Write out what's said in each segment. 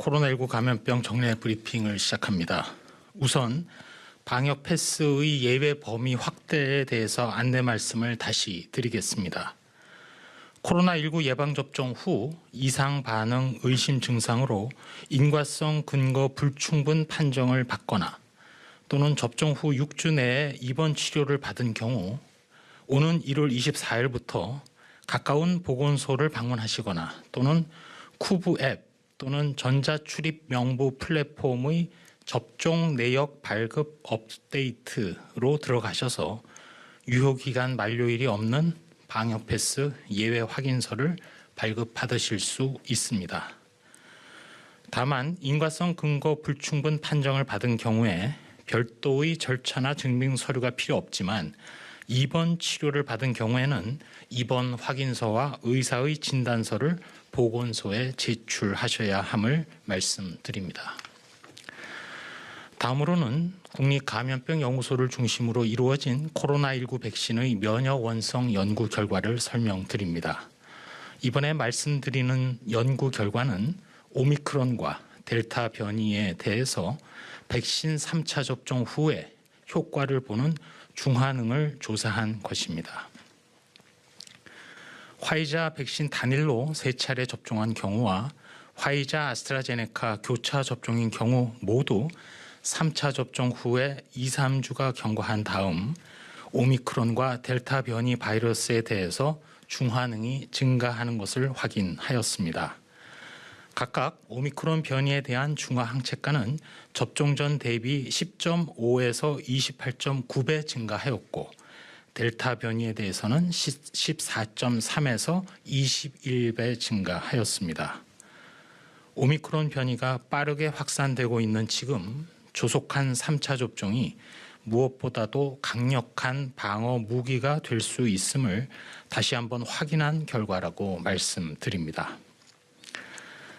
코로나19 감염병 정례 브리핑을 시작합니다. 우선 방역 패스의 예외 범위 확대에 대해서 안내 말씀을 다시 드리겠습니다. 코로나19 예방접종 후 이상 반응 의심 증상으로 인과성 근거 불충분 판정을 받거나 또는 접종 후 6주 내에 입원 치료를 받은 경우 오는 1월 24일부터 가까운 보건소를 방문하시거나 또는 쿠브 앱 또는 전자출입 명부 플랫폼의 접종 내역 발급 업데이트로 들어가셔서 유효기간 만료일이 없는 방역 패스 예외 확인서를 발급받으실 수 있습니다. 다만 인과성 근거 불충분 판정을 받은 경우에 별도의 절차나 증빙 서류가 필요 없지만 입원 치료를 받은 경우에는 입원 확인서와 의사의 진단서를 보건소에 제출하셔야 함을 말씀드립니다. 다음으로는 국립감염병연구소를 중심으로 이루어진 코로나19 백신의 면역 원성 연구 결과를 설명드립니다. 이번에 말씀드리는 연구 결과는 오미크론과 델타 변이에 대해서 백신 3차 접종 후에 효과를 보는 중환응을 조사한 것입니다. 화이자 백신 단일로 3차례 접종한 경우와 화이자 아스트라제네카 교차 접종인 경우 모두 3차 접종 후에 2, 3주가 경과한 다음 오미크론과 델타 변이 바이러스에 대해서 중환응이 증가하는 것을 확인하였습니다. 각각 오미크론 변이에 대한 중화 항체가는 접종 전 대비 10.5에서 28.9배 증가하였고 델타 변이에 대해서는 14.3에서 21배 증가하였습니다. 오미크론 변이가 빠르게 확산되고 있는 지금 조속한 3차 접종이 무엇보다도 강력한 방어 무기가 될 수 있음을 다시 한번 확인한 결과라고 말씀드립니다.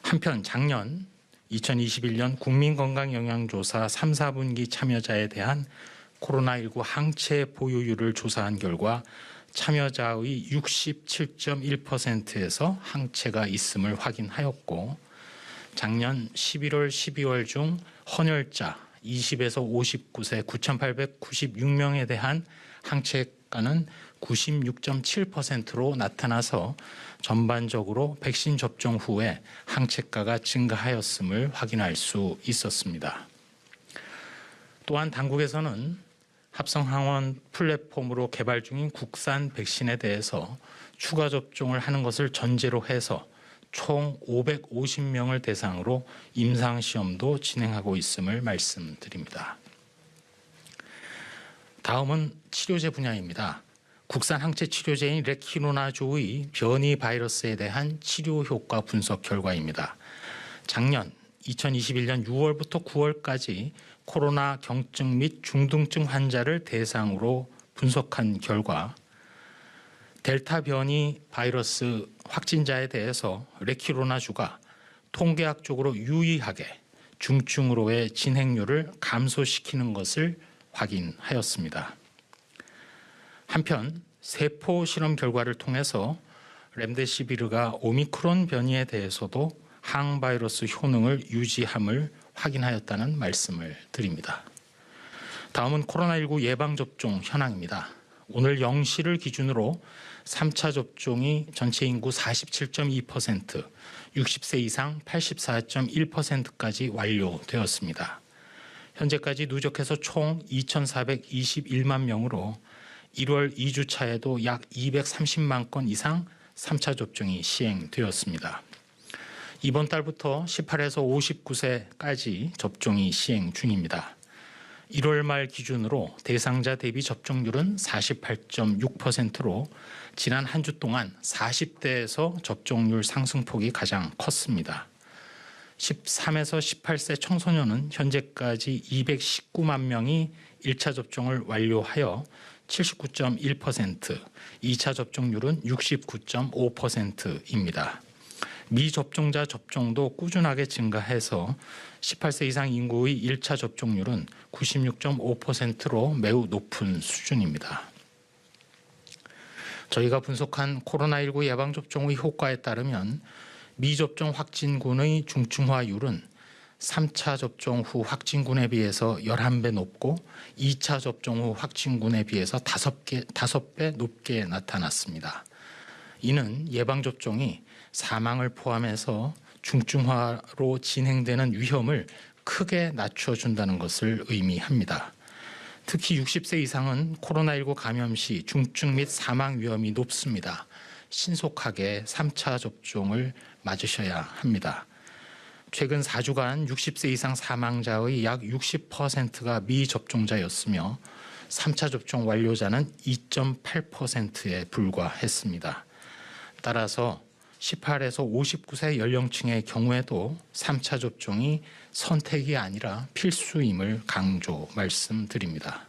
한편 작년 2021년 국민건강영양조사 3, 4분기 참여자에 대한 코로나19 항체 보유율을 조사한 결과 참여자의 67.1%에서 항체가 있음을 확인하였고 작년 11월, 12월 중 헌혈자 20에서 59세 9,896명에 대한 항체가는 96.7%로 나타나서 전반적으로 백신 접종 후에 항체가가 증가하였음을 확인할 수 있었습니다. 또한 당국에서는 합성항원 플랫폼으로 개발 중인 국산 백신에 대해서 추가 접종을 하는 것을 전제로 해서 총 550명을 대상으로 임상시험도 진행하고 있음을 말씀드립니다. 다음은 치료제 분야입니다. 국산 항체 치료제인 레키노나조의 변이 바이러스에 대한 치료 효과 분석 결과입니다. 작년 2021년 6월부터 9월까지 코로나 경증 및 중등증 환자를 대상으로 분석한 결과 델타 변이 바이러스 확진자에 대해서 레키노나주가 통계학적으로 유의하게 중증으로의 진행률을 감소시키는 것을 확인하였습니다. 한편 세포 실험 결과를 통해서 렘데시비르가 오미크론 변이에 대해서도 항바이러스 효능을 유지함을 확인하였다는 말씀을 드립니다. 다음은 코로나19 예방접종 현황입니다. 오늘 0시를 기준으로 3차 접종이 전체 인구 47.2%, 60세 이상 84.1%까지 완료되었습니다. 현재까지 누적해서 총 2,421만 명으로 1월 2주차에도 약 230만 건 이상 3차 접종이 시행되었습니다. 이번 달부터 18에서 59세까지 접종이 시행 중입니다. 1월 말 기준으로 대상자 대비 접종률은 48.6%로 지난 한 주 동안 40대에서 접종률 상승폭이 가장 컸습니다. 13에서 18세 청소년은 현재까지 219만 명이 1차 접종을 완료하여 79.1%, 2차 접종률은 69.5%입니다. 미접종자 접종도 꾸준하게 증가해서 18세 이상 인구의 1차 접종률은 96.5%로 매우 높은 수준입니다. 저희가 분석한 코로나19 예방접종의 효과에 따르면 미접종 확진군의 중증화율은 3차 접종 후 확진군에 비해서 11배 높고 2차 접종 후 확진군에 비해서 5배 높게 나타났습니다. 이는 예방접종이 사망을 포함해서 중증화로 진행되는 위험을 크게 낮춰준다는 것을 의미합니다. 특히 60세 이상은 코로나19 감염 시 중증 및 사망 위험이 높습니다. 신속하게 3차 접종을 맞으셔야 합니다. 최근 4주간 60세 이상 사망자의 약 60%가 미접종자였으며 3차 접종 완료자는 2.8%에 불과했습니다. 따라서 18에서 59세 연령층의 경우에도 3차 접종이 선택이 아니라 필수임을 강조 말씀드립니다.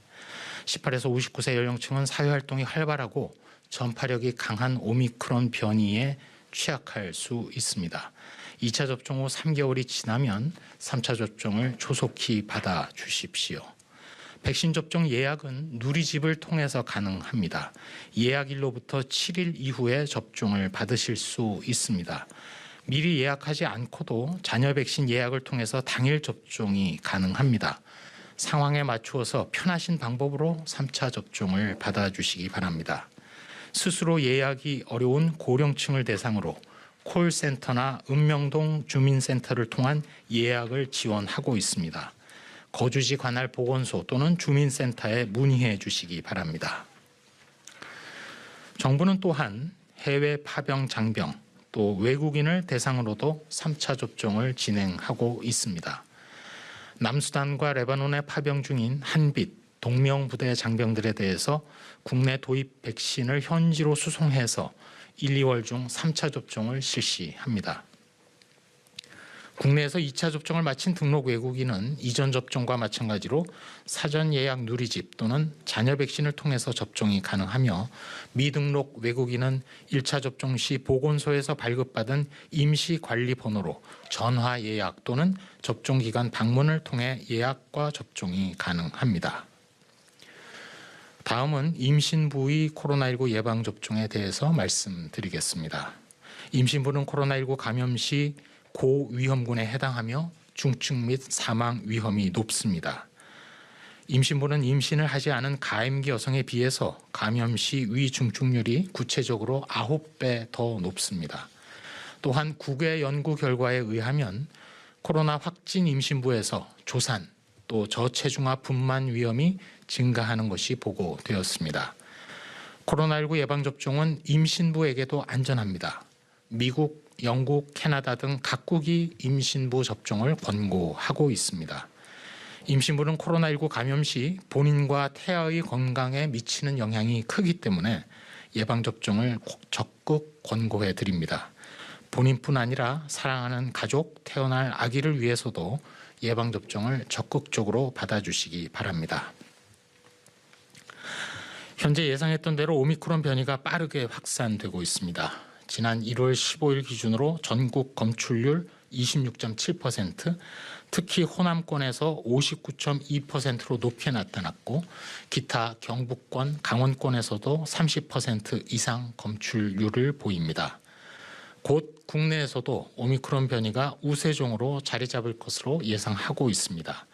18에서 59세 연령층은 사회활동이 활발하고 전파력이 강한 오미크론 변이에 취약할 수 있습니다. 2차 접종 후 3개월이 지나면 3차 접종을 조속히 받아 주십시오. 백신 접종 예약은 누리집을 통해서 가능합니다. 예약일로부터 7일 이후에 접종을 받으실 수 있습니다. 미리 예약하지 않고도 자녀 백신 예약을 통해서 당일 접종이 가능합니다. 상황에 맞추어서 편하신 방법으로 3차 접종을 받아주시기 바랍니다. 스스로 예약이 어려운 고령층을 대상으로 콜센터나 읍명동 주민센터를 통한 예약을 지원하고 있습니다. 거주지 관할 보건소 또는 주민센터에 문의해 주시기 바랍니다. 정부는 또한 해외 파병 장병 또 외국인을 대상으로도 3차 접종을 진행하고 있습니다. 남수단과 레바논에 파병 중인 한빛, 동명부대 장병들에 대해서 국내 도입 백신을 현지로 수송해서 1, 2월 중 3차 접종을 실시합니다. 국내에서 2차 접종을 마친 등록 외국인은 이전 접종과 마찬가지로 사전 예약 누리집 또는 자녀 백신을 통해서 접종이 가능하며 미등록 외국인은 1차 접종 시 보건소에서 발급받은 임시관리번호로 전화 예약 또는 접종기관 방문을 통해 예약과 접종이 가능합니다. 다음은 임신부의 코로나19 예방접종에 대해서 말씀드리겠습니다. 임신부는 코로나19 감염 시 고위험군에 해당하며 중증 및 사망 위험이 높습니다. 임신부는 임신을 하지 않은 가임기 여성에 비해서 감염 시 위중증률이 구체적으로 9배 더 높습니다. 또한 국외 연구 결과에 의하면 코로나 확진 임신부에서 조산 또 저체중아 분만 위험이 증가하는 것이 보고되었습니다. 코로나19 예방접종은 임신부에게도 안전합니다. 미국, 영국, 캐나다 등 각국이 임신부 접종을 권고하고 있습니다. 임신부는 코로나19 감염 시 본인과 태아의 건강에 미치는 영향이 크기 때문에 예방접종을 적극 권고해 드립니다. 본인뿐 아니라 사랑하는 가족, 태어날 아기를 위해서도 예방접종을 적극적으로 받아주시기 바랍니다. 현재 예상했던 대로 오미크론 변이가 빠르게 확산되고 있습니다. 지난 1월 15일 기준으로 전국 검출률 26.7%, 특히 호남권에서 59.2%로 높게 나타났고 기타 경북권, 강원권에서도 30% 이상 검출률을 보입니다. 곧 국내에서도 오미크론 변이가 우세종으로 자리 잡을 것으로 예상하고 있습니다.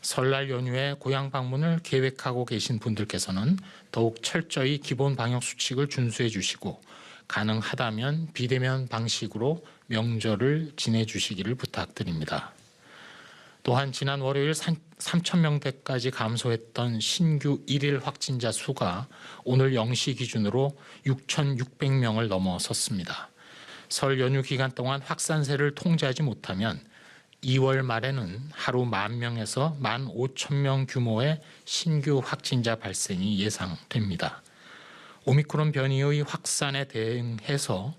설날 연휴에 고향 방문을 계획하고 계신 분들께서는 더욱 철저히 기본 방역 수칙을 준수해 주시고 가능하다면 비대면 방식으로 명절을 지내주시기를 부탁드립니다. 또한 지난 월요일 3,000명대까지 감소했던 신규 1일 확진자 수가 오늘 0시 기준으로 6,600명을 넘어섰습니다. 설 연휴 기간 동안 확산세를 통제하지 못하면 2월 말에는 하루 10,000명에서 15,000명 규모의 신규 확진자 발생이 예상됩니다. 오미크론 변이의 확산에 대응해서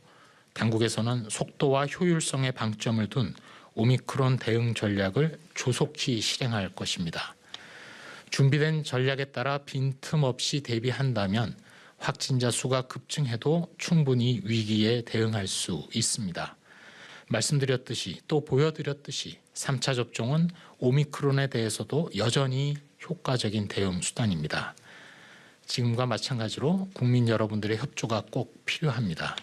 당국에서는 속도와 효율성에 방점을 둔 오미크론 대응 전략을 조속히 실행할 것입니다. 준비된 전략에 따라 빈틈없이 대비한다면 확진자 수가 급증해도 충분히 위기에 대응할 수 있습니다. 말씀드렸듯이 또 보여드렸듯이 3차 접종은 오미크론에 대해서도 여전히 효과적인 대응 수단입니다. 지금과 마찬가지로 국민 여러분들의 협조가 꼭 필요합니다.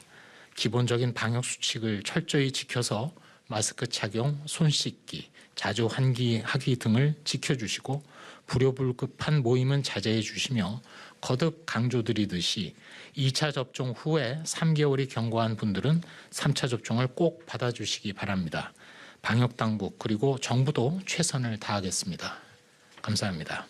기본적인 방역 수칙을 철저히 지켜서 마스크 착용, 손 씻기, 자주 환기하기 등을 지켜주시고 불효불급한 모임은 자제해 주시며 거듭 강조드리듯이 2차 접종 후에 3개월이 경과한 분들은 3차 접종을 꼭 받아주시기 바랍니다. 방역당국 그리고 정부도 최선을 다하겠습니다. 감사합니다.